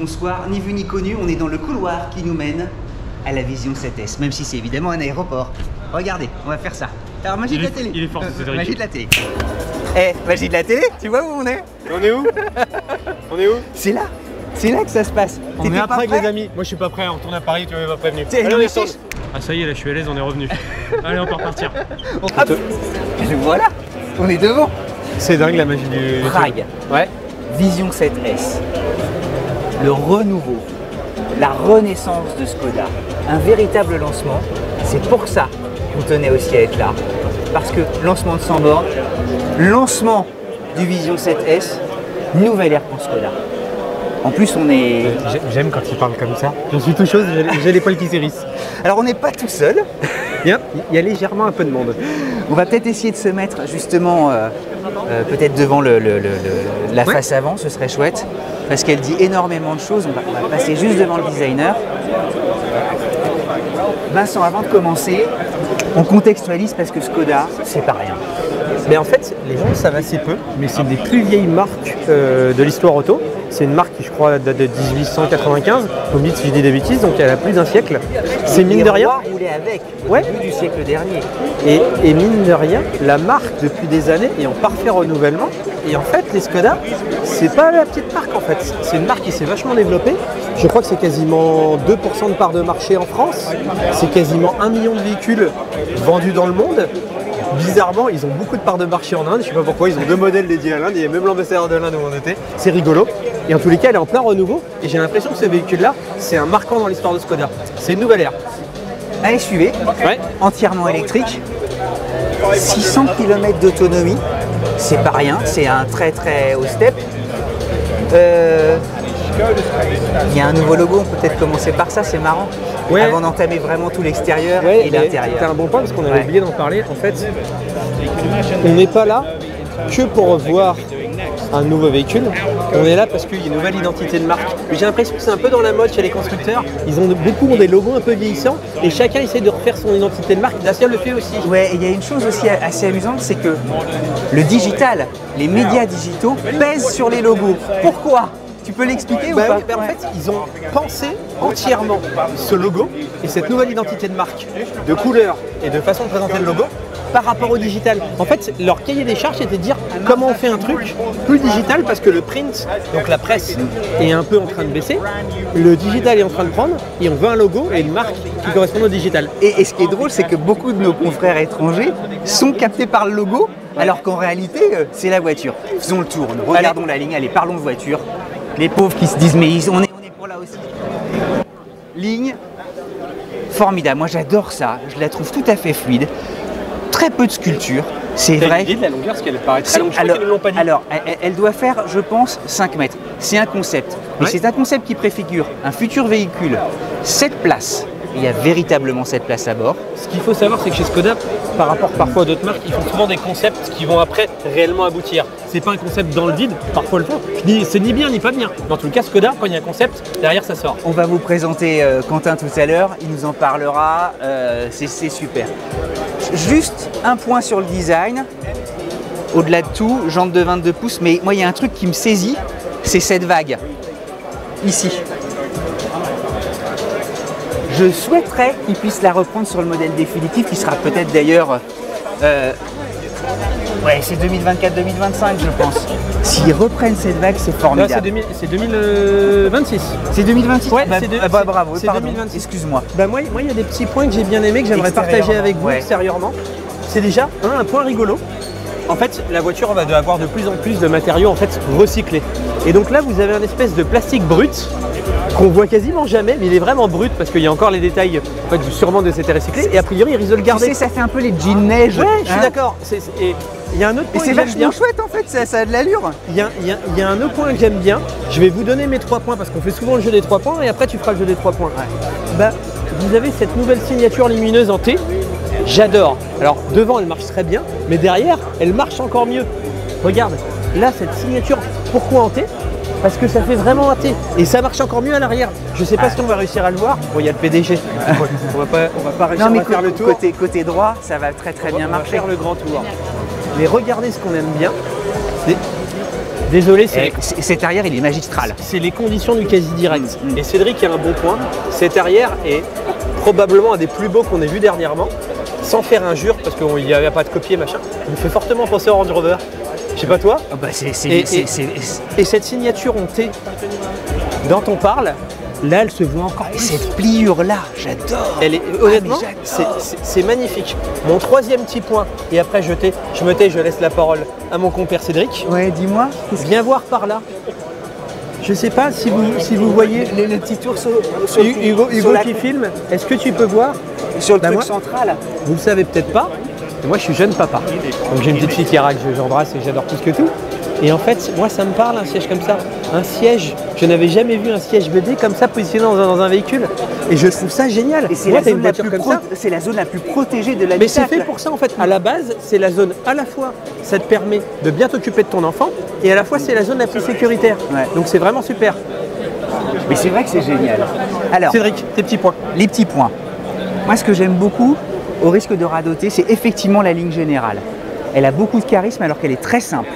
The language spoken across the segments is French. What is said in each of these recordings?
bonsoir, ni vu ni connu, on est dans le couloir qui nous mène à la Vision 7S, même si c'est évidemment un aéroport. Regardez, on va faire ça. Alors, magie de la télé. Il est fort, Cédric. Magie de la télé. Eh, magie de la télé, tu vois où on est? On est où? On est où? C'est là. C'est là que ça se passe. On est après avec les amis. Moi je suis pas prêt, on retourne à Paris, tu m'avais pas prévenu. Allez, on est Ah ça y est, là je suis à l'aise, on est revenu. Allez, on peut repartir. Hop. Voilà, on est devant. C'est dingue la magie du... Prague. Ouais. Vision 7S. Le renouveau. La renaissance de Skoda. Un véritable lancement. C'est pour ça qu'on tenait aussi à être là. Parce que lancement de 100 bornes, lancement du Vision 7S, nouvelle ère pour Skoda. En plus, on est... J'aime quand il parle comme ça. Je suis tout chose, j'ai les poils qui s'hérissent. Alors, on n'est pas tout seul. Bien, il y a légèrement un peu de monde. On va peut-être essayer de se mettre justement peut-être devant la face avant, ce serait chouette. Parce qu'elle dit énormément de choses. On va passer juste devant le designer. Vincent, avant de commencer, on contextualise parce que Skoda, c'est pas rien. Mais en fait, les gens le savent assez peu, mais c'est une des plus vieilles marques de l'histoire auto. C'est une marque qui, je crois, date de 1895. Vous me dites si je dis des bêtises, donc elle a plus d'un siècle. C'est mine de rien. Roulé avec, ouais, du siècle dernier. Et mine de rien, la marque depuis des années est en parfait renouvellement. Et en fait, les Skoda, c'est pas la petite marque en fait. C'est une marque qui s'est vachement développée. Je crois que c'est quasiment 2% de part de marché en France. C'est quasiment 1 million de véhicules vendus dans le monde. Bizarrement, ils ont beaucoup de parts de marché en Inde. Je sais pas pourquoi, ils ont 2 modèles dédiés à l'Inde. Il y a même l'ambassadeur de l'Inde où on était. C'est rigolo. Et en tous les cas, elle est en plein renouveau. Et j'ai l'impression que ce véhicule-là, c'est un marquant dans l'histoire de Skoda. C'est une nouvelle ère. Allez, suivez. Ouais. Entièrement électrique. 600 km d'autonomie. C'est pas rien. C'est un très très haut step. Il y a un nouveau logo. On peut peut-être commencer par ça. C'est marrant. Ouais. Avant d'entamer vraiment tout l'extérieur et l'intérieur. C'est un bon point parce qu'on avait oublié d'en parler. En fait, on n'est pas là que pour voir un nouveau véhicule. On est là parce qu'il y a une nouvelle identité de marque. J'ai l'impression que c'est un peu dans la mode chez les constructeurs. Beaucoup ont des logos un peu vieillissants et chacun essaie de refaire son identité de marque. Dacia le fait aussi. Ouais, et il y a une chose aussi assez amusante, c'est que le digital, les médias digitaux pèsent sur les logos. Pourquoi ? Tu peux l'expliquer ou pas? En fait, ils ont pensé entièrement ce logo et cette nouvelle identité de marque, de couleur et de façon de présenter le logo par rapport au digital. En fait, leur cahier des charges était de dire comment on fait un truc plus digital parce que le print, donc la presse, est un peu en train de baisser, le digital est en train de prendre et on veut un logo et une marque qui correspond au digital. Et ce qui est drôle, c'est que beaucoup de nos confrères étrangers sont captés par le logo alors qu'en réalité, c'est la voiture. Faisons le tour, regardons la ligne, allez, parlons de voiture. Les pauvres qui se disent mais on est pour là aussi. Ligne formidable, moi j'adore ça, je la trouve tout à fait fluide. Très peu de sculpture, c'est vrai. L'idée de la longueur, parce qu'elle paraît très longue, alors elle doit faire, je pense, 5 mètres. C'est un concept, mais c'est un concept qui préfigure un futur véhicule 7 places. Il y a véritablement cette place à bord. Ce qu'il faut savoir, c'est que chez Skoda, par rapport parfois à d'autres marques, ils font souvent des concepts qui vont après réellement aboutir. C'est pas un concept dans le vide, parfois le font. C'est ni bien ni pas bien. Dans tout le cas, Skoda, quand il y a un concept, derrière ça sort. On va vous présenter Quentin tout à l'heure, il nous en parlera, c'est super. Juste un point sur le design. Au-delà de tout, jante de 22 pouces, mais moi il y a un truc qui me saisit, c'est cette vague, ici. Je souhaiterais qu'ils puissent la reprendre sur le modèle définitif, qui sera peut-être d'ailleurs... ouais, c'est 2024-2025, je pense. S'ils reprennent cette vague, c'est formidable. C'est 2026. C'est 2026. Ouais, bravo, c'est 2026. Excuse-moi. Moi, il y a des petits points que j'ai bien aimés, que j'aimerais partager avec vous extérieurement. C'est déjà un point rigolo. En fait, la voiture va avoir de plus en plus de matériaux en fait recyclés. Et donc là, vous avez un espèce de plastique brut qu'on voit quasiment jamais, mais il est vraiment brut parce qu'il y a encore les détails en fait, sûrement de cet recyclé. Et a priori, ils risquent de le garder. Tu sais, ça fait un peu les jeans neige. Ouais, je suis d'accord. Et il y a un autre point que j'aime bien. C'est vachement chouette en fait, ça a de l'allure. Il y a un autre point que j'aime bien. Je vais vous donner mes 3 points parce qu'on fait souvent le jeu des 3 points et après tu feras le jeu des 3 points. Ouais. Vous avez cette nouvelle signature lumineuse en T. J'adore. Alors devant elle marche très bien, mais derrière elle marche encore mieux. Regarde, là cette signature, pourquoi en T? Parce que ça fait vraiment un T et ça marche encore mieux à l'arrière. Je sais pas si on va réussir à le voir. Bon, il y a le PDG. on va pas réussir à faire le tour. Côté droit, ça va très bien marcher. On va faire le grand tour. Mais regardez ce qu'on aime bien. Désolé, cet arrière, il est magistral. c'est les conditions du quasi direct. Et Cédric a un bon point. Cet arrière est probablement un des plus beaux qu'on ait vu dernièrement, sans faire injure, parce qu'il n'y avait pas de copier, machin. Il me fait fortement penser au Range Rover. Je sais pas toi. Oh bah Et cette signature en T dont on parle, là, elle se voit encore plus. Cette pliure-là, j'adore. Honnêtement, mais c'est magnifique. Mon troisième petit point, et après je laisse la parole à mon compère Cédric. Ouais, dis-moi. Viens voir par là. Je sais pas si vous voyez Le petit tour sur Hugo qui filme. Est-ce que tu peux voir sur le truc moi, central. Vous le savez peut-être pas, mais moi je suis jeune papa. Donc j'ai une petite fille qui raque, j'embrasse et j'adore plus que tout. Et en fait, moi ça me parle un siège comme ça. Un siège, je n'avais jamais vu un siège BD comme ça positionné dans un véhicule. Et je trouve ça génial. Et c'est la zone la plus protégée de l'habitacle. Mais c'est fait pour ça en fait. À la base, c'est la zone à la fois, ça te permet de bien t'occuper de ton enfant, et à la fois c'est la zone la plus sécuritaire. Ouais. Donc c'est vraiment super. Mais c'est vrai que c'est génial. Alors, Cédric, tes petits points. les petits points. Moi, ce que j'aime beaucoup, au risque de radoter, c'est effectivement la ligne générale. Elle a beaucoup de charisme alors qu'elle est très simple.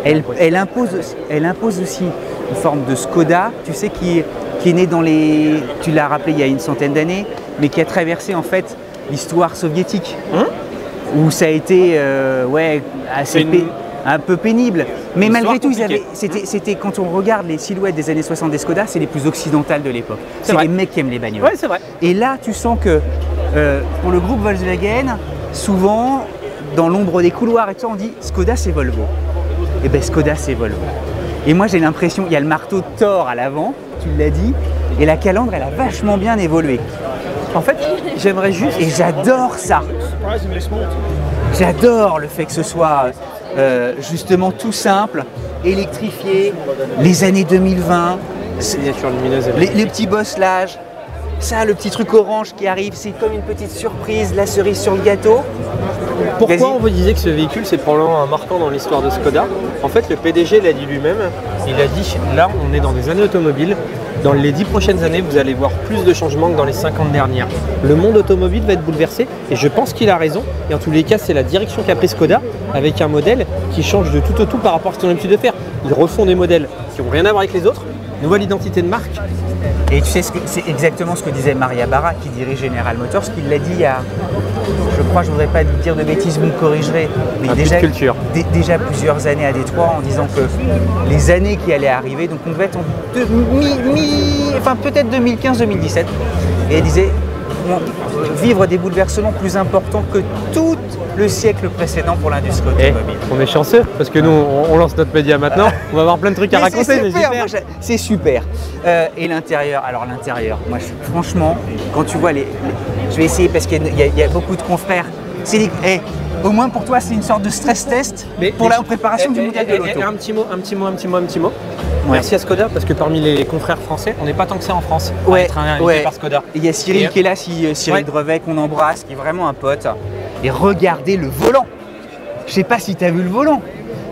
Elle impose aussi une forme de Skoda, tu sais, qui est née dans les... Tu l'as rappelé il y a une centaine d'années, mais qui a traversé en fait l'histoire soviétique, où ça a été un peu pénible. Mais malgré tout, c'était quand on regarde les silhouettes des années 60 des Skoda, c'est les plus occidentales de l'époque. C'est les mecs qui aiment les bagnoles. Ouais, c'est vrai. Et là, tu sens que pour le groupe Volkswagen, souvent, dans l'ombre des couloirs et tout ça, on dit Skoda, c'est Volvo. Et bien Skoda, c'est Volvo. Et moi, j'ai l'impression, il y a le marteau Thor à l'avant, tu l'as dit, et la calandre, elle a vachement bien évolué. En fait, j'aimerais juste... Et j'adore ça. J'adore le fait que ce soit justement tout simple, électrifié, les années 2020, Signature lumineuse. les petits bosselages, ça, le petit truc orange qui arrive, c'est comme une petite surprise, la cerise sur le gâteau. Pourquoi on vous disait que ce véhicule c'est probablement un marquant dans l'histoire de Skoda? En fait, le PDG l'a dit lui-même, il a dit là on est dans des années automobiles, dans les 10 prochaines années vous allez voir plus de changements que dans les 50 dernières. Le monde automobile va être bouleversé et je pense qu'il a raison, et en tous les cas c'est la direction qu'a pris Skoda avec un modèle qui change de tout au tout par rapport à ce qu'on a l'habitude de faire. Ils refont des modèles qui n'ont rien à voir avec les autres, nouvelle identité de marque. Et tu sais, c'est exactement ce que disait Maria Barra, qui dirige General Motors, qui l'a dit il y a, je crois, je ne voudrais pas dire de bêtises, vous me corrigerez, mais déjà plusieurs années à Détroit, en disant que les années qui allaient arriver, donc on devait être en peut-être 2015-2017, et elle disait vivre des bouleversements plus importants que tout le siècle précédent pour l'industrie automobile. On est chanceux parce que nous on lance notre média maintenant, on va avoir plein de trucs à raconter. C'est super. Et l'intérieur, alors l'intérieur, moi franchement, quand tu vois je vais essayer parce qu'il y a beaucoup de confrères. Au moins pour toi, c'est une sorte de stress test pour la préparation du modèle de l'auto. Un petit mot. Ouais. Merci à Skoda parce que parmi les confrères français, on n'est pas tant que ça en France. Par Skoda. Il y a Cyril qui est là, Cyril Drevet qu'on embrasse, qui est vraiment un pote. Et regardez le volant. Je sais pas si tu as vu le volant,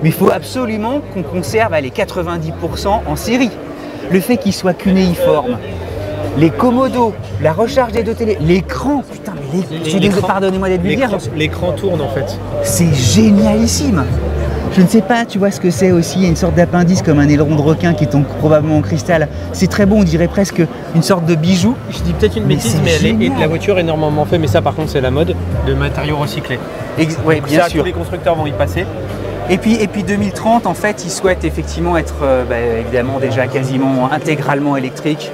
mais il faut absolument qu'on conserve les 90% en série. Le fait qu'il soit cunéiforme, les commodos, la recharge des deux télé, l'écran, putain, mais pardonnez-moi d'être vulgaire. L'écran tourne en fait. C'est génialissime. Je ne sais pas, tu vois ce que c'est aussi, il y a une sorte d'appendice comme un aileron de requin qui est probablement en cristal. C'est très beau, on dirait presque une sorte de bijou. Je dis peut-être une bêtise, mais la voiture est énormément faite, mais ça par contre c'est la mode de matériaux recyclés. Oui, bien sûr. Tous les constructeurs vont y passer. Et puis 2030, en fait, ils souhaitent effectivement être évidemment déjà quasiment intégralement électriques.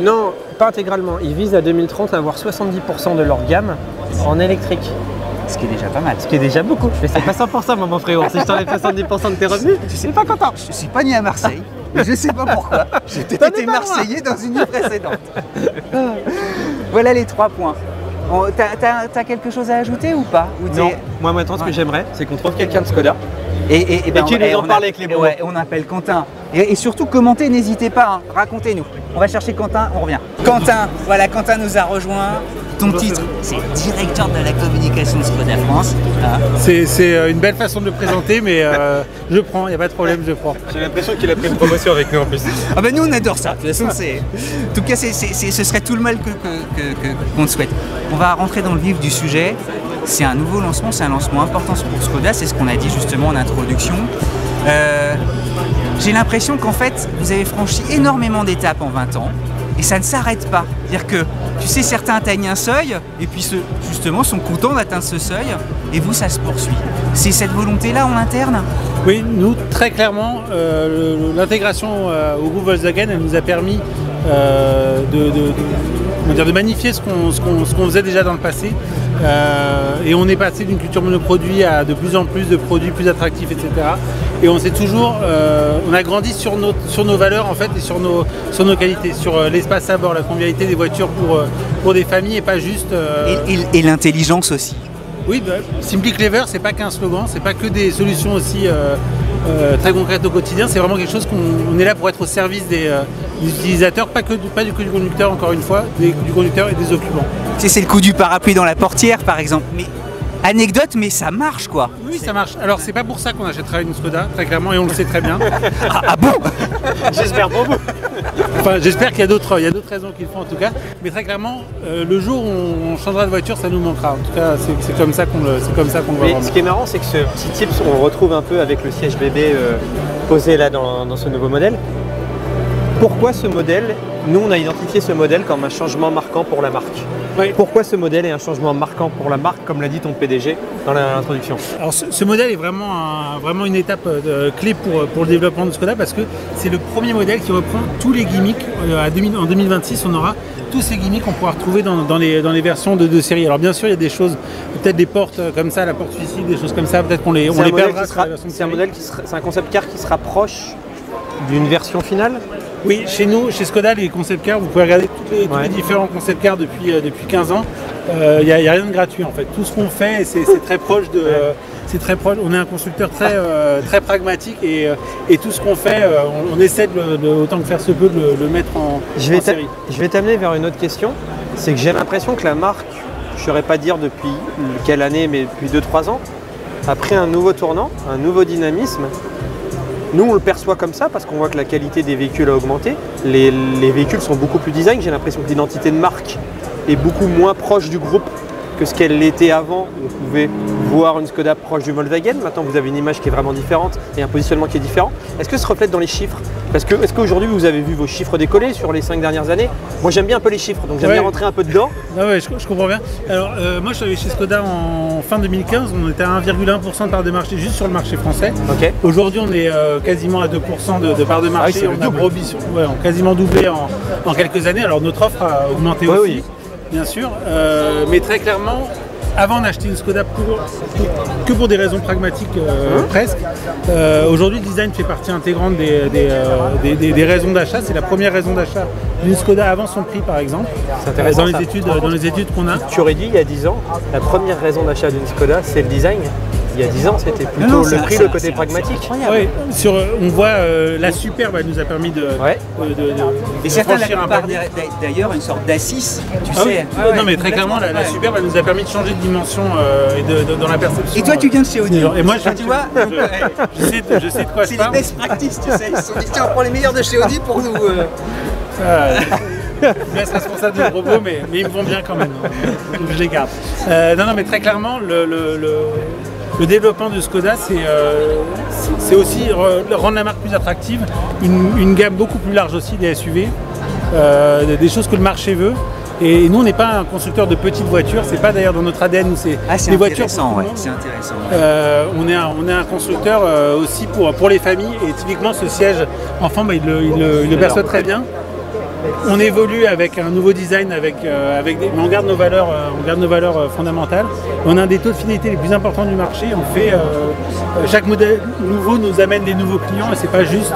Non, pas intégralement. Ils visent à 2030 à avoir 70% de leur gamme en électrique. Ce qui est déjà pas mal. Ce qui est déjà beaucoup. Mais c'est pas 100% maman frérot. Si je t'enlève 70% de tes revenus, tu sais pas content. Je suis pas né à Marseille, mais je sais pas pourquoi. J'ai peut-être été Marseillais dans une vie précédente. Voilà les 3 points. T'as quelque chose à ajouter ou pas? Non. Moi maintenant ce que j'aimerais, c'est qu'on trouve quelqu'un de Skoda. Et qui nous en parle avec les mots. Ouais, on appelle Quentin. Et surtout, commentez, n'hésitez pas, racontez-nous. On va chercher Quentin, on revient. Quentin, voilà, Quentin nous a rejoint. Ton titre, c'est directeur de la communication de Skoda France. C'est une belle façon de le présenter, mais je prends, il n'y a pas de problème, je prends. J'ai l'impression qu'il a pris une promotion avec nous en plus. Ah ben nous on adore ça, de toute façon en tout cas ce serait tout le mal qu'on te souhaite. On va rentrer dans le vif du sujet. C'est un nouveau lancement, c'est un lancement important pour Skoda, c'est ce qu'on a dit justement en introduction. j'ai l'impression qu'en fait, vous avez franchi énormément d'étapes en 20 ans et ça ne s'arrête pas. C'est-à-dire que, tu sais, certains atteignent un seuil et puis justement sont contents d'atteindre ce seuil et vous, ça se poursuit. C'est cette volonté-là en interne? Oui, nous, très clairement, l'intégration au groupe Volkswagen, elle nous a permis de magnifier ce qu'on faisait déjà dans le passé. Et on est passé d'une culture monoproduit à de plus en plus de produits plus attractifs, etc. Et on s'est toujours, on a grandi sur nos valeurs en fait et sur nos qualités, sur l'espace à bord, la convivialité des voitures pour des familles et pas juste. Et l'intelligence aussi. Oui, bah, Simply Clever, c'est pas qu'un slogan, c'est pas que des solutions aussi très concrètes au quotidien, c'est vraiment quelque chose qu'on est là pour être au service des utilisateurs, pas que du conducteur, encore une fois, du conducteur et des occupants. Tu sais, c'est le coup du parapluie dans la portière, par exemple. Mais anecdote, mais ça marche, quoi. Oui, ça marche. Alors, c'est pas pour ça qu'on achètera une Skoda, très clairement, et on le sait très bien. Ah bon? J'espère pour vous. Enfin, j'espère qu'il y a d'autres raisons qu'ils font en tout cas. Mais très clairement, le jour où on changera de voiture, ça nous manquera. En tout cas, c'est comme ça qu'on le voit. Mais ce qui est marrant, c'est que ce petit tips, on le retrouve un peu avec le siège bébé posé là dans ce nouveau modèle. Pourquoi ce modèle, nous on a identifié ce modèle comme un changement marquant pour la marque. Oui. Pourquoi ce modèle est un changement marquant pour la marque, comme l'a dit ton PDG dans l'introduction? Alors ce modèle est vraiment une étape clé pour le développement de Skoda parce que c'est le premier modèle qui reprend tous les gimmicks. En 2026, on aura tous ces gimmicks qu'on pourra retrouver dans les versions de série. Alors bien sûr, il y a des choses, peut-être des portes comme ça, la porte suicide, des choses comme ça, peut-être qu'on les perdra sur la version de série. C'est un concept car qui se rapproche d'une version finale? Oui, chez nous, chez Skoda, les concept cars, vous pouvez regarder tous les différents concept cars depuis 15 ans. Il n'y a rien de gratuit en fait. Tout ce qu'on fait, c'est très proche de. C'est très proche. On est un constructeur très pragmatique et tout ce qu'on fait, on essaie autant que faire se peut de le mettre en série. Je vais t'amener vers une autre question. C'est que j'ai l'impression que la marque, je ne saurais pas dire depuis quelle année, mais depuis 2-3 ans, a pris un nouveau tournant, un nouveau dynamisme. Nous, on le perçoit comme ça parce qu'on voit que la qualité des véhicules a augmenté. Les véhicules sont beaucoup plus design. J'ai l'impression que l'identité de marque est beaucoup moins proche du groupe que ce qu'elle l'était avant. On pouvait voir une Skoda proche du Volkswagen. Maintenant, vous avez une image qui est vraiment différente et un positionnement qui est différent. Est-ce que ça se reflète dans les chiffres? Est-ce qu'aujourd'hui, vous avez vu vos chiffres décoller sur les 5 dernières années? Moi, j'aime bien un peu les chiffres, donc j'aime bien rentrer un peu dedans. Ah ouais, je comprends bien. Alors, moi, je suis arrivé chez Skoda en fin 2015. On était à 1,1% de part de marché juste sur le marché français. Okay. Aujourd'hui, on est quasiment à 2% de part de marché. On a quasiment doublé en quelques années. Alors, notre offre a augmenté aussi. Oui. Bien sûr, mais très clairement, avant d'acheter une Skoda que pour des raisons pragmatiques presque, aujourd'hui le design fait partie intégrante des raisons d'achat. C'est la première raison d'achat d'une Skoda avant son prix par exemple. C'est intéressant dans les études qu'on a. Tu aurais dit il y a 10 ans, la première raison d'achat d'une Skoda c'est le design. Il y a 10 ans, c'était plutôt le prix, le côté pragmatique. Oui, on voit la Superbe, elle nous a permis de et certains la comparent d'ailleurs une sorte d'A6, tu sais. Non mais très clairement, la Superbe, elle nous a permis de changer de dimension et dans la perception. Et toi, tu viens de chez Audi. Et moi, tu vois, je sais de quoi je parle. C'est les best practices, tu sais. Ils se sont dit, tiens, on prend les meilleurs de chez Audi pour nous. Je me laisse responsable de propos, mais ils me vont bien quand même. Donc je les garde. Non, mais très clairement, le développement de Skoda, c'est aussi rendre la marque plus attractive, une gamme beaucoup plus large aussi des SUV, des choses que le marché veut. Et nous, on n'est pas un constructeur de petites voitures, c'est pas d'ailleurs dans notre ADN où c'est des voitures. C'est intéressant. On est un constructeur aussi pour les familles et typiquement ce siège enfant, il le perçoit très bien. On évolue avec un nouveau design, mais on garde nos valeurs fondamentales. On a un des taux de fidélité les plus importants du marché. Chaque modèle nouveau nous amène des nouveaux clients et c'est pas juste.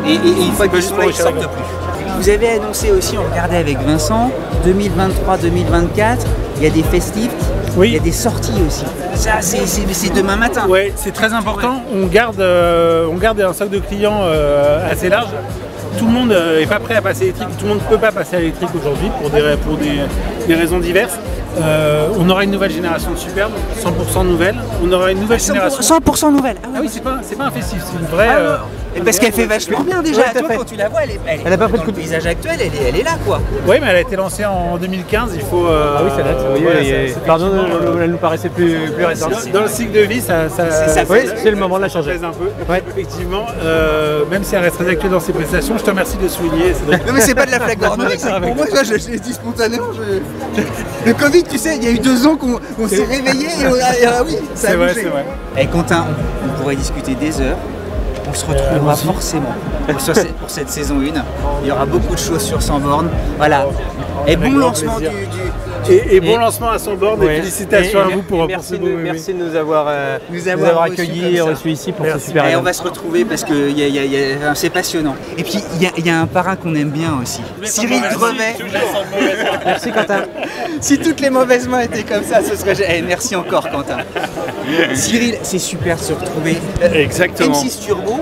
Et une fois qu'ils sont là, ils sortent plus. Vous avez annoncé aussi, on regardait avec Vincent, 2023-2024, il y a des festifs, il y a des sorties aussi. Ça, c'est demain matin. Oui, c'est très important. On garde un stock de clients assez large. Tout le monde n'est pas prêt à passer électrique, tout le monde ne peut pas passer à l'électrique aujourd'hui pour des raisons diverses. On aura une nouvelle génération de Superbe, 100% nouvelle. On aura une nouvelle génération. 100% nouvelle. Ah oui, c'est pas un festif, c'est une vraie. Et parce qu'elle fait vachement bien déjà. Ouais, Toi, quand tu la vois, Elle a pas pris de dans coup le de- paysage actuel, elle est là, quoi. Oui, mais elle a été lancée en 2015. Il faut. Ah oui, ça date. Oui, voilà, pardon, effectivement, elle nous paraissait plus récente. dans le cycle de vie, ça Oui, c'est le moment de la changer. pèse un peu. Ouais. Effectivement, même si elle reste très actuelle dans ses prestations, je te remercie de souligner. Non mais c'est pas de la flagornerie, c'est que pour moi, ça, je l'ai dit spontanément. Le Covid, tu sais, il y a eu 2 ans qu'on s'est réveillé et oui, ça a C'est vrai, bougé. c'est vrai. Et Quentin, on pourrait discuter des heures. On se retrouvera forcément pour cette saison 1. Il y aura beaucoup de choses sur 100 bornes. Voilà. Et bon grand lancement plaisir. du Et bon lancement à son bord. Et félicitations à vous pour merci, ce beau bébé. merci de nous avoir reçus accueillis et comme ça. reçus ici pour Merci. ce super Et on événement. va se retrouver parce que c'est passionnant. Et puis il y a un parrain qu'on aime bien aussi. Cyril Drevet. Merci Quentin. Si toutes les mauvaises mains étaient comme ça, ce serait. Merci encore Quentin. Cyril, c'est super de se retrouver. Exactement. M6 Turbo.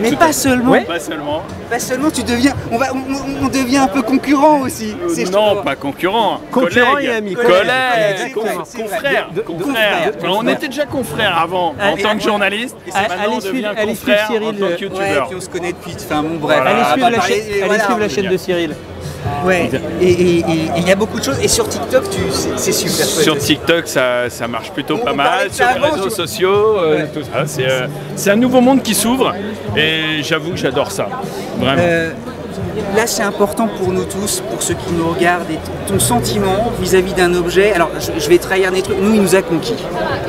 Mais pas seulement, Ouais. Pas seulement. pas seulement, tu deviens, on devient un peu concurrent aussi. C'est- je Non, trouve. pas concurrent. Concurrent Collègue. et ami. Collègue, Collègue, exactement, c'est vrai. confrère. confrère. On était déjà confrères avant en Et tant que après- journaliste. Maintenant, allez on suivre- devient allez suivre confrères en Cyril, tant que Ouais, youtubeur. puis on se connaît depuis. Enfin bon, bref. Voilà. Allez on va suivre pas parler- allez voilà, suivre la on- chaîne de Cyril. Ouais. Et il y a beaucoup de choses. Et sur TikTok, c'est super. chouette Sur aussi. TikTok, ça marche plutôt On pas parlait mal. de Sur ça les avant, réseaux tu- sociaux, Ouais. tout ça. C'est un nouveau monde qui s'ouvre. Et j'avoue que j'adore ça. Vraiment. Là, c'est important pour nous tous, pour ceux qui nous regardent, et ton sentiment vis-à-vis d'un objet. Alors, je vais trahir des trucs. Nous, il nous a conquis.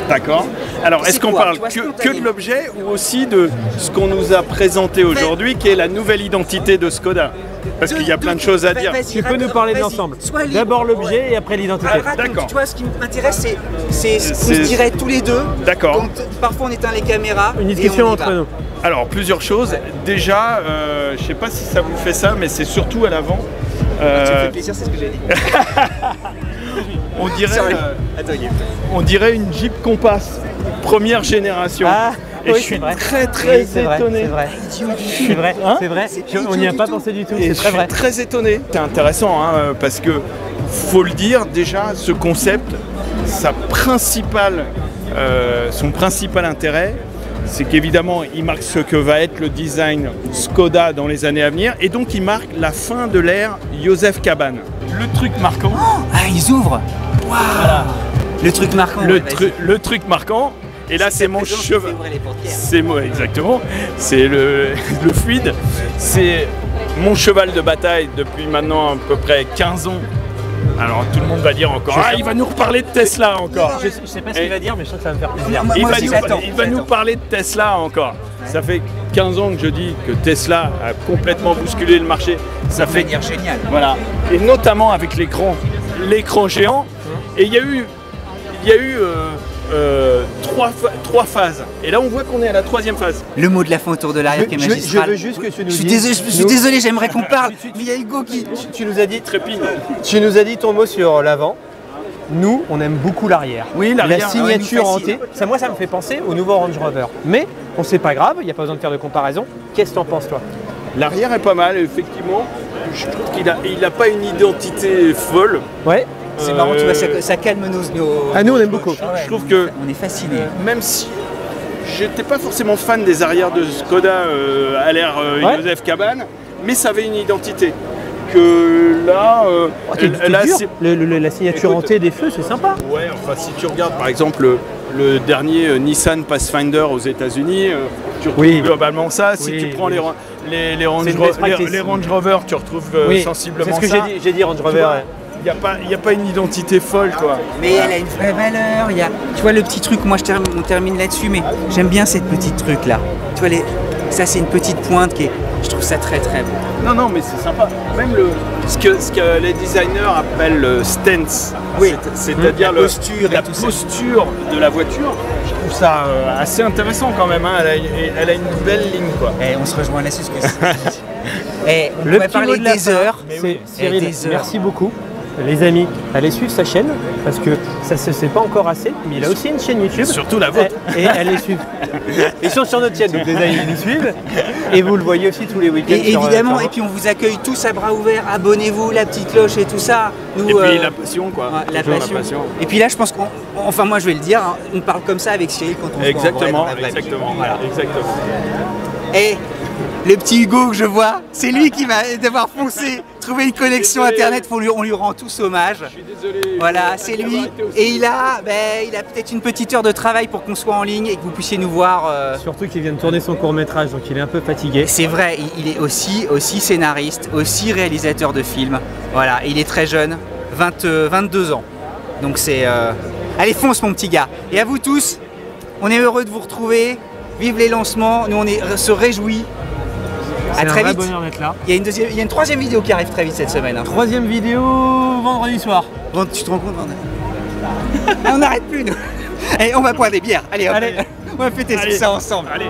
D'accord. Alors, C'est est-ce qu'on quoi, parle tu vois, que de spontanément. l'objet ou aussi de ce qu'on nous a présenté aujourd'hui, qui est la nouvelle identité de Skoda? Parce qu'il y a plein de choses à dire. Vas-y, Tu peux nous parler de vas-y, l'ensemble. sois libre. D'abord l'objet et après l'identité. Raconte. D'accord. Tu vois, ce qui m'intéresse, c'est ce qu'on C'est- se dirait tous les deux. D'accord. Quand parfois on éteint les caméras. Une et discussion on y entre va. nous. Alors, plusieurs choses. Déjà, je sais pas si ça vous fait ça, mais c'est surtout à l'avant. Tu me fais plaisir, c'est ce que j'ai dit. On dirait, Sorry. Attends, on dirait une Jeep Compass, première génération. Ah, Et oui, je suis c'est vrai. très très Oui, c'est vrai, étonné. C'est vrai, c'est vrai, Hein c'est vrai. C'est On n'y a idiot pas du pensé du tout, Et c'est je très suis vrai. très étonné. C'est intéressant hein, parce que faut le dire déjà, ce concept, son principal intérêt, c'est qu'évidemment il marque ce que va être le design Skoda dans les années à venir, et donc il marque la fin de l'ère Joseph Kaban. Le truc marquant, Ah, ils ouvrent. Waouh. Le truc marquant. ouais, vas-y. le truc marquant, et là c'est mon Présent qui cheval. fait ouvrir les portières. C'est moi, exactement. C'est le fluide. C'est mon cheval de bataille depuis maintenant à peu près 15 ans. Alors tout le monde va dire encore, ah il va nous reparler de Tesla encore. Je sais pas ce qu'il va dire, mais je sens que ça va me faire plaisir. Moi, Il va, aussi, nous, j'attends, il va nous j'attends. parler de Tesla encore. Ça fait 15 ans que je dis que Tesla a complètement bousculé le marché. Ça De fait manière géniale. voilà. Et notamment avec l'écran géant. Et il y a eu trois phases. Et là on voit qu'on est à la 3e phase. Le mot de la fin autour de l'arrière qui est Je magistral. veux juste que tu nous Je suis dises. désolé, je suis désolé, j'aimerais qu'on parle. Mais il y a Hugo qui. Tu nous as dit Trépigne. Tu nous as dit ton mot sur l'avant. Nous, on aime beaucoup l'arrière. Oui, l'arrière. La Ah ouais, signature nous en fascine. T, ça me fait penser au nouveau Range Rover. Mais on sait pas grave, il n'y a pas besoin de faire de comparaison. Qu'est-ce que t'en penses toi? L'arrière est pas mal, effectivement. Je trouve qu'il a pas une identité folle. Ouais. C'est marrant, tu vois, ça calme nos. Ah, nous, on aime beaucoup. Ah ouais, Je trouve que on est fascinés. même si j'étais pas forcément fan des arrières de Skoda à l'ère Ouais. Joseph Kaban, mais ça avait une identité. Que là, Oh, t'es là dur. c'est. La signature en T des feux, c'est sympa. Ouais, enfin si tu regardes par exemple le dernier Nissan Pathfinder aux États-unis, tu retrouves Oui. globalement ça. Si Oui, tu prends oui. les Range C'est une best practice. les Range Rover, tu retrouves Oui, sensiblement c'est ce que ça. j'ai dit Range Tu Rover. vois, ouais. Il n'y a pas une identité folle quoi. Mais elle a une vraie valeur. Il y a, tu vois, le petit truc, moi on termine là-dessus, mais j'aime bien cette petite truc là. Tu vois, ça c'est une petite pointe qui est. Je trouve ça très très beau. Non, mais c'est sympa. Même ce que les designers appellent le stance, Oui. c'est-à-dire La posture et la tout ça. posture de la voiture, je trouve ça assez intéressant quand même. Hein. Elle a une belle ligne quoi. Et on se rejoint là-dessus. Et on Le pourrait petit mot parler de la des fin, heures. c'est Cyril, des heures. merci beaucoup. Les amis, allez suivre sa chaîne parce que ça se sait pas encore assez, mais il a aussi une chaîne YouTube. Surtout la vôtre. Et allez suivre. Ils sont sur notre chaîne, donc les amis nous suivent. Et vous le voyez aussi tous les week-ends. Et sur, évidemment, sur- et puis on vous accueille tous à bras ouverts. Abonnez-vous, la petite cloche et tout ça. Nous, Et puis la passion quoi. ouais, la Toujours passion. Et puis là, je pense enfin moi je vais le dire, hein, on parle comme ça avec Cyril quand on se voit en vrai, Exactement, dans la vraie vie. exactement, Voilà. exactement. Et Le petit Hugo que je vois, c'est lui qui va devoir foncer, trouver une connexion internet, on lui rend tous hommage. Je suis désolé. Voilà, c'est lui. Et il a peut-être une petite heure de travail pour qu'on soit en ligne et que vous puissiez nous voir. Surtout qu'il vient de tourner son court-métrage, donc il est un peu fatigué. C'est vrai, il est aussi scénariste, aussi réalisateur de films. Voilà, il est très jeune, 22 ans. Donc c'est... Allez, fonce mon petit gars. Et à vous tous, on est heureux de vous retrouver. Vive les lancements, nous on se réjouit. À très vite. Bonheur d'être là. Il y a une troisième vidéo qui arrive très vite cette semaine. Hein. Troisième vidéo vendredi soir. Bon, tu te rends compte on n'arrête plus nous. Allez, on va boire des bières. Allez, hop. Allez. On va fêter tout ça ensemble. Allez.